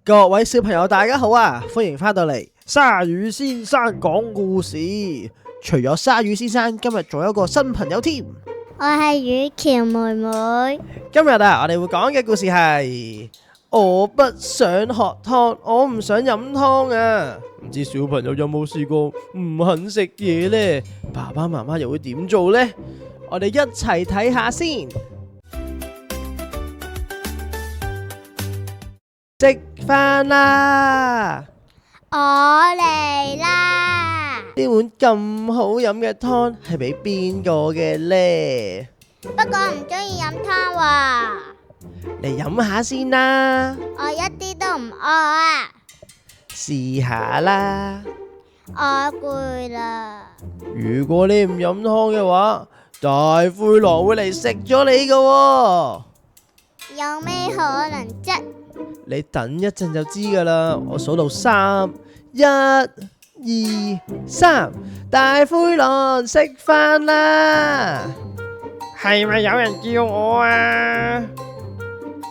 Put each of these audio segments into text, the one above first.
各位小朋友大家好啊，歡迎翻到嚟鯊魚先生講故事。除咗鯊魚先生，今日仲有一個新朋友添。我係雨喬妹妹。今日啊，我哋會講嘅故事係我不想喝湯，我唔想飲湯啊。唔知小朋友有冇試過唔肯食嘢呢？爸爸媽媽又會點做呢？我哋一齊睇下先。食飯啦！我嚟啦！呢碗咁好飲嘅湯係俾邊個嘅呢？不過唔中意飲湯喎。嚟飲下先啦！我一啲都唔餓啊！試下啦！我攰啦。如果你唔飲湯嘅話，大灰狼會嚟食咗你㗎喎！有咩可能啫？你等一陣就知㗎啦，我數到3，1、2、3，大灰狼食飯啦！係咪有人叫我啊？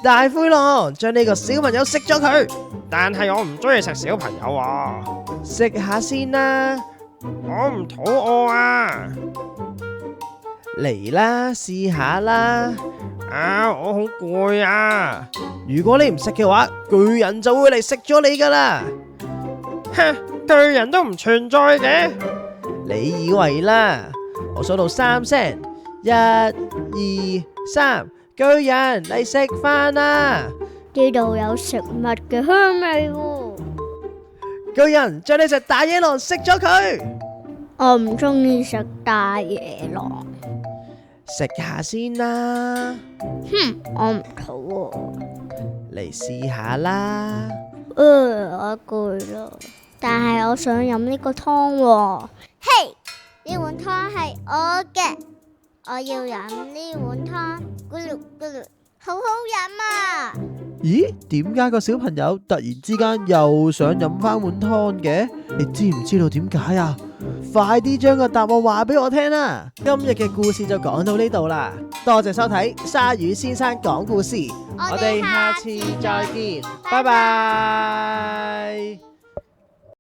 大灰狼將呢個小朋友食咗佢，但係我唔中意食小朋友啊！食下先啦，我唔肚餓啊！嚟啦，試下啦！我好攰啊！如果你唔食嘅話，巨人就會嚟食咗你噶啦！哼，巨人都唔存在嘅，你以為啦？我數到3聲，1、2、3，巨人嚟食飯啦！呢度有食物嘅香味喎。巨人將呢隻大野狼食咗佢。我唔中意食大野狼。食下先啦。哼，我唔肚餓。嚟試下啦。我攰啦，但係我想飲呢個湯喎。嘿，呢碗湯係我嘅，我要飲呢碗湯。咕嚕咕嚕，好好飲啊！咦？點解個小朋友突然之間又想飲翻碗湯嘅？你知唔知道點解啊？快啲將個答案話俾我聽啦！今日嘅故事就講到呢度啦，多謝收睇鯊魚先生講故事，我哋下次再見，拜拜。